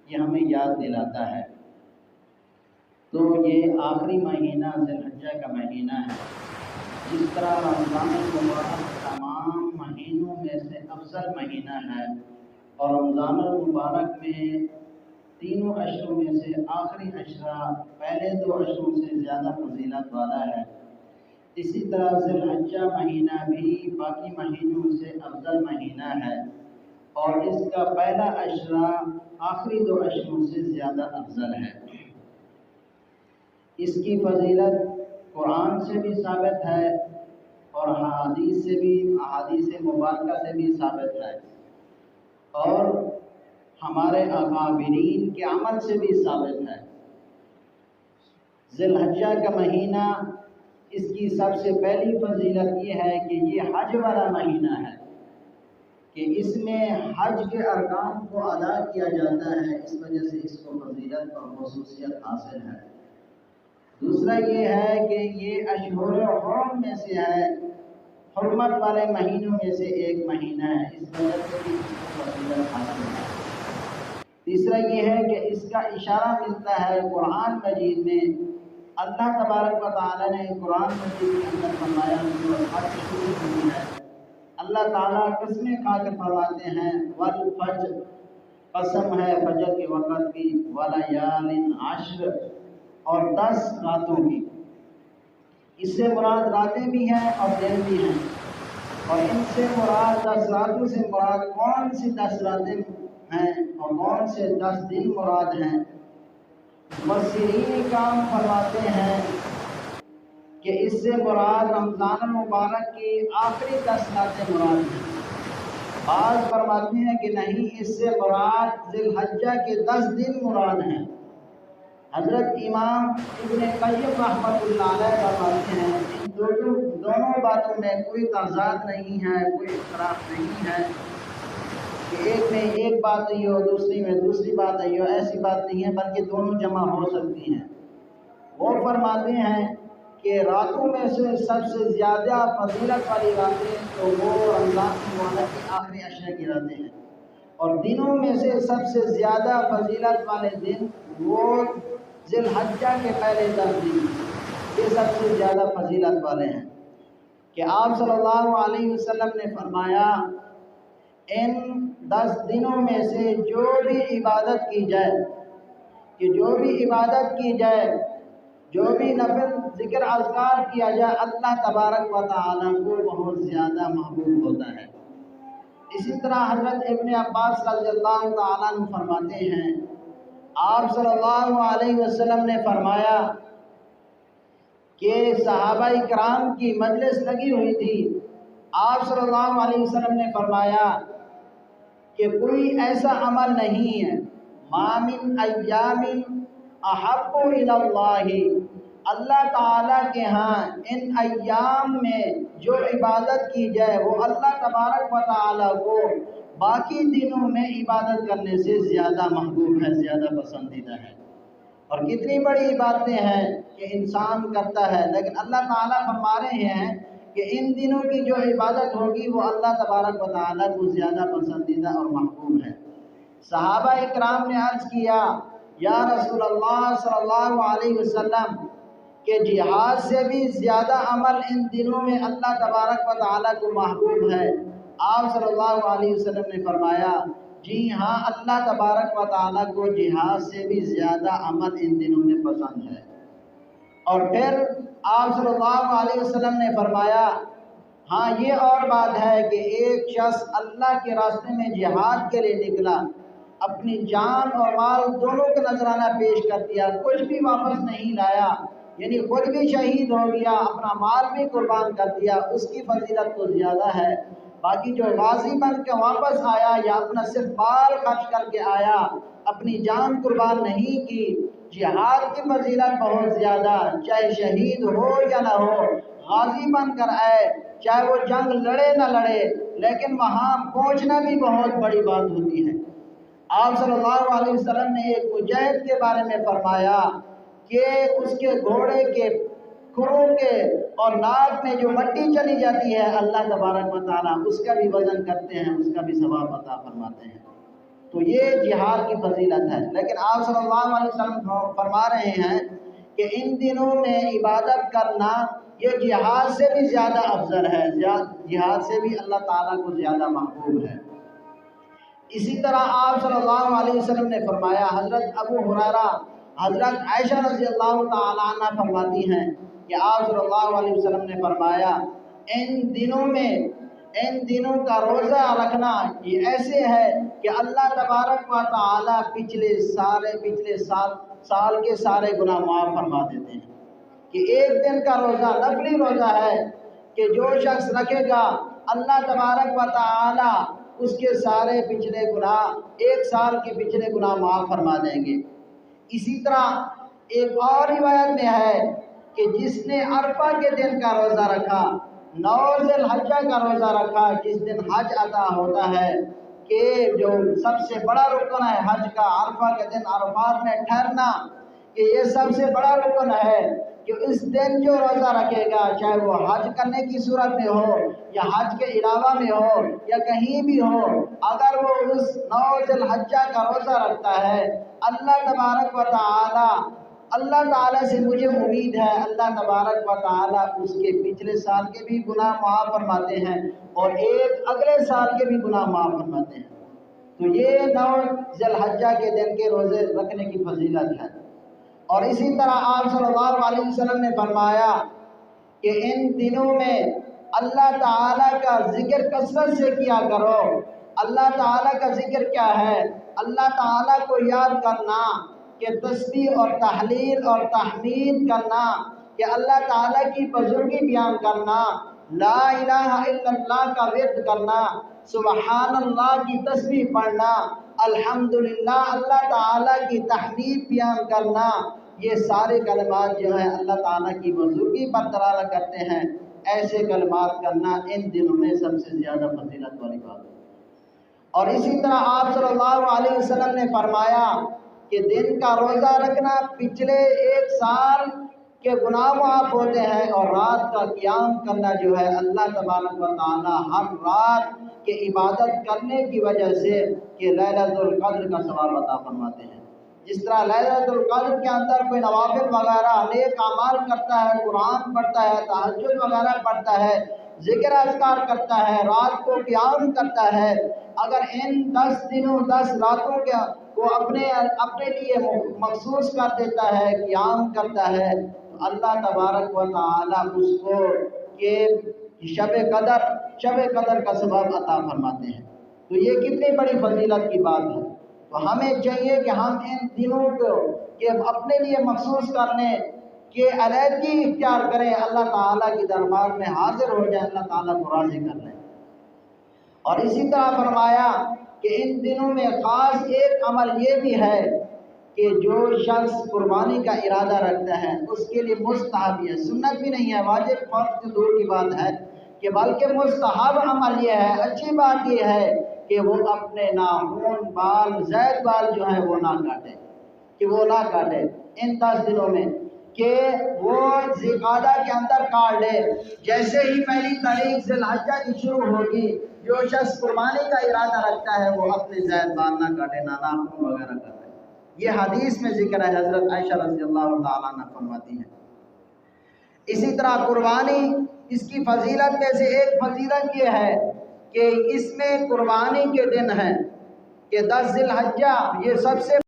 یہ ہمیں یاد دلاتا ہے۔ تو یہ آخری مہینہ ذی الحجہ کا مہینہ ہے۔ جس طرح رمضان المبارک تمام مہینوں میں سے افضل مہینہ ہے اور رمضان المبارک میں تینوں عشروں میں سے آخری عشرہ پہلے 2 عشروں سے زیادہ فضیلت والا ہے، اسی طرح ذی الحجہ مہینہ بھی باقی مہینوں سے افضل مہینہ ہے اور اس کا پہلا عشرہ آخری 2 عشروں سے زیادہ افضل ہے۔ اس کی فضیلت قرآن سے بھی ثابت ہے اور احادیث مبارکہ سے بھی ثابت ہے اور ہمارے اکابرین کے عمل سے بھی ثابت ہے۔ ذی الحجہ کا مہینہ، اس کی سب سے پہلی فضیلت یہ ہے کہ یہ حج والا مہینہ ہے، کہ اس میں حج کے ارکان کو ادا کیا جاتا ہے، اس وجہ سے اس کو فضیلت اور خصوصیت حاصل ہے۔ دوسرا یہ ہے کہ یہ اشہر حرم میں سے ہے، حرمت والے مہینوں میں سے ایک مہینہ ہے، اس وجہ سے بھی اس کو فضیلت حاصل ہے۔ تیسرا یہ ہے کہ اس کا اشارہ ملتا ہے قرآن مجید میں۔ اللہ تبارک و تعالیٰ نے قرآن مجید کے اندر فرمایا جو حج شروع ہوئی ہے، اللہ تعالیٰ قسمیں کھا کر فرماتے ہیں والفجر، قسم ہے فجر کے وقت کی، ولیال عشر، اور 10 راتوں کی۔ اس سے مراد راتیں بھی ہیں اور دن بھی ہیں، اور ان سے مراد 10 راتوں سے مراد کون سی 10 راتیں ہیں اور کون سے 10 دن مراد ہیں؟ مفسرین کرام فرماتے ہیں کہ اس سے مراد رمضان المبارک کی آخری 10 راتیں مراد ہیں۔ بعض فرماتے ہیں کہ نہیں، اس سے مراد ذی الحجہ کے 10 دن مراد ہیں۔ حضرت امام ابن قیم رحمۃ اللہ علیہ فرماتے ہیں ان دونوں باتوں میں کوئی تضاد نہیں ہے، کوئی اختلاف نہیں ہے کہ ایک میں ایک بات آئی ہو دوسری میں دوسری بات آئی ہو، ایسی بات نہیں ہے، بلکہ دونوں جمع ہو سکتی ہیں۔ وہ فرماتے ہیں کہ راتوں میں سے سب سے زیادہ فضیلت والی راتیں تو وہ رمضان المبارک کے آخری عشرے کی راتیں ہیں، اور دنوں میں سے سب سے زیادہ فضیلت والے دن وہ ذی الحجہ کے پہلے 10 دن، یہ سب سے زیادہ فضیلت والے ہیں۔ کہ آپ صلی اللہ علیہ وسلم نے فرمایا ان 10 دنوں میں سے جو بھی عبادت کی جائے، کہ جو بھی عبادت کی جائے، جو بھی نفل ذکر اذکار کیا جائے، اللہ تبارک و تعالیٰ کو بہت زیادہ محبوب ہوتا ہے۔ اسی طرح حضرت ابن عباس رضی اللہ تعالیٰ عنہ فرماتے ہیں آپ صلی اللہ علیہ وسلم نے فرمایا کہ صحابہ کرام کی مجلس لگی ہوئی تھی، آپ صلی اللہ علیہ وسلم نے فرمایا کہ کوئی ایسا عمل نہیں ہے ما من ایام احب الی اللہ، اللہ تعالیٰ کے ہاں ان ایام میں جو عبادت کی جائے وہ اللہ تبارک و تعالیٰ کو باقی دنوں میں عبادت کرنے سے زیادہ محبوب ہے، زیادہ پسندیدہ ہے۔ اور کتنی بڑی عبادتیں ہیں کہ انسان کرتا ہے، لیکن اللہ تعالیٰ فرما رہے ہیں کہ ان دنوں کی جو عبادت ہوگی وہ اللہ تبارک و تعالیٰ کو زیادہ پسندیدہ اور محبوب ہے۔ صحابہ اکرام نے عرض کیا یا رسول اللہ صلی اللہ علیہ وسلم کہ جہاد سے بھی زیادہ عمل ان دنوں میں اللہ تبارک و تعالیٰ کو محبوب ہے۔ آپ صلی اللہ علیہ وسلم نے فرمایا جی ہاں، اللہ تبارک و تعالیٰ کو جہاد سے بھی زیادہ عمل ان دنوں میں پسند ہے۔ اور پھر آپ صلی اللہ علیہ وسلم نے فرمایا ہاں یہ اور بات ہے کہ ایک شخص اللہ کے راستے میں جہاد کے لیے نکلا، اپنی جان اور مال دونوں کا نذرانہ پیش کر دیا، کچھ بھی واپس نہیں لایا، یعنی خود بھی شہید ہو گیا، اپنا مال بھی قربان کر دیا، اس کی فضیلت تو زیادہ ہے۔ باقی جو غازی بن کے واپس آیا یا اپنا صرف مال خرچ کر کے آیا، اپنی جان قربان نہیں کی، جہاد کی فضیلت بہت زیادہ، چاہے شہید ہو یا نہ ہو، غازی بن کر آئے، چاہے وہ جنگ لڑے نہ لڑے، لیکن وہاں پہنچنا بھی بہت بڑی بات ہوتی ہے۔ آپ صلی اللہ علیہ وسلم نے ایک مجاہد کے بارے میں فرمایا کہ اس کے گھوڑے کے کھروں کے اور ناک میں جو مٹی چلی جاتی ہے اللہ تبارک و تعالیٰ اس کا بھی وزن کرتے ہیں، اس کا بھی ثواب عطا فرماتے ہیں۔ تو یہ جہاد کی فضیلت ہے۔ لیکن آپ صلی اللہ علیہ وسلم فرما رہے ہیں کہ ان دنوں میں عبادت کرنا یہ جہاد سے بھی زیادہ افضل ہے، جہاد سے بھی اللہ تعالیٰ کو زیادہ محبوب ہے۔ اسی طرح آپ صلی اللہ علیہ وسلم نے فرمایا، حضرت ابو ہریرہ، حضرت عائشہ رضی اللہ تعالیٰ عنہ فرماتی ہیں کہ آپ صلی اللہ علیہ وسلم نے فرمایا ان دنوں کا روزہ رکھنا یہ ایسے ہے کہ اللہ تبارک و تعالیٰ پچھلے سال کے سارے گناہ معاف فرما دیتے ہیں۔ کہ ایک دن کا روزہ نفلی روزہ ہے کہ جو شخص رکھے گا اللہ تبارک و تعالیٰ اس کے سارے پچھلے گناہ، ایک سال کے پچھلے گناہ معاف فرما دیں گے۔ اسی طرح ایک اور روایت میں ہے کہ جس نے عرفہ کے دن کا روزہ رکھا، 9 ذی الحجہ کا روزہ رکھا، جس دن حج ادا ہوتا ہے، کہ جو سب سے بڑا رکن ہے حج کا، عرفہ کے دن عرفات میں ٹھہرنا، کہ یہ سب سے بڑا رکن ہے کہ اس دن جو روزہ رکھے گا، چاہے وہ حج کرنے کی صورت میں ہو یا حج کے علاوہ میں ہو یا کہیں بھی ہو، اگر وہ اس 9 ذی الحجہ کا روزہ رکھتا ہے، اللہ تعالیٰ سے مجھے امید ہے اللہ تبارک و تعالیٰ اس کے پچھلے سال کے بھی گناہ معاف فرماتے ہیں اور ایک اگلے سال کے بھی گناہ معاف فرماتے ہیں۔ تو یہ 9 ذی الحجہ کے دن کے روزے رکھنے کی فضیلت ہے۔ اور اسی طرح آپ صلی اللہ علیہ وسلم نے فرمایا کہ ان دنوں میں اللہ تعالیٰ کا ذکر کثرت سے کیا کرو۔ اللہ تعالیٰ کا ذکر کیا ہے؟ اللہ تعالیٰ کو یاد کرنا، کہ تسبیح اور تحلیل اور تحمید کرنا، کہ اللہ تعالیٰ کی بزرگی بیان کرنا، لا الہ الا اللہ کا ورد کرنا، سبحان اللہ کی تسبیح پڑھنا، الحمدللہ اللہ تعالیٰ کی تحمید بیان کرنا، یہ سارے کلمات جو ہیں اللہ تعالیٰ کی بزرگی پر دلالت کرتے ہیں۔ ایسے کلمات کرنا ان دنوں میں سب سے زیادہ فضیلت والی بات ہے۔ اور اسی طرح آپ صلی اللہ علیہ وسلم نے فرمایا کہ دن کا روزہ رکھنا پچھلے ایک سال کے گناہ معاف ہوتے ہیں، اور رات کا قیام کرنا جو ہے اللہ تبارک و تعالیٰ ہر رات کے عبادت کرنے کی وجہ سے کہ لیلۃ القدر کا ثواب عطا فرماتے ہیں۔ جس طرح لیلۃ القدر کے اندر کوئی نوافل وغیرہ نیک اعمال کرتا ہے، قرآن پڑھتا ہے، تہجد وغیرہ پڑھتا ہے، ذکر اذکار کرتا ہے، رات کو قیام کرتا ہے، اگر ان 10 دنوں 10 راتوں کو اپنے لیے مخصوص کر دیتا ہے، قیام کرتا ہے، تو اللہ تبارک و تعالیٰ اس کو کہ شب قدر کا ثواب عطا فرماتے ہیں۔ تو یہ کتنی بڑی فضیلت کی بات ہے۔ تو ہمیں چاہیے کہ ہم ان دنوں کو کہ اپنے لیے مخصوص کرنے کہ علیحدگی اختیار کریں، اللہ تعالیٰ کی دربار میں حاضر ہو جائیں، اللہ تعالیٰ کو راضی کر لیں۔ اور اسی طرح فرمایا کہ ان دنوں میں خاص ایک عمل یہ بھی ہے کہ جو شخص قربانی کا ارادہ رکھتا ہے اس کے لیے مستحب ہے، سنت بھی نہیں ہے، واجب فرض سے دور کی بات ہے، کہ بلکہ مستحب عمل یہ ہے، اچھی بات یہ ہے کہ وہ اپنے ناخن، بال، زائد بال جو ہیں وہ نہ کاٹے ان 10 دنوں میں، کہ وہ ذی القعدہ کے اندر کاٹ لے۔ جیسے ہی پہلی تاریخ ذی الحجہ کی شروع ہوگی، جو شخص قربانی کا ارادہ رکھتا ہے وہ اپنے زائد بال نہ کاٹے، نہ ناخن وغیرہ کاٹے۔ یہ حدیث میں ذکر ہے، حضرت عائشہ رضی اللہ تعالیٰ عنہ فرماتی ہیں۔ اسی طرح قربانی، اس کی فضیلت میں سے ایک فضیلت یہ ہے کہ اس میں قربانی کے دن ہیں کہ 10 ذی الحجہ، یہ سب سے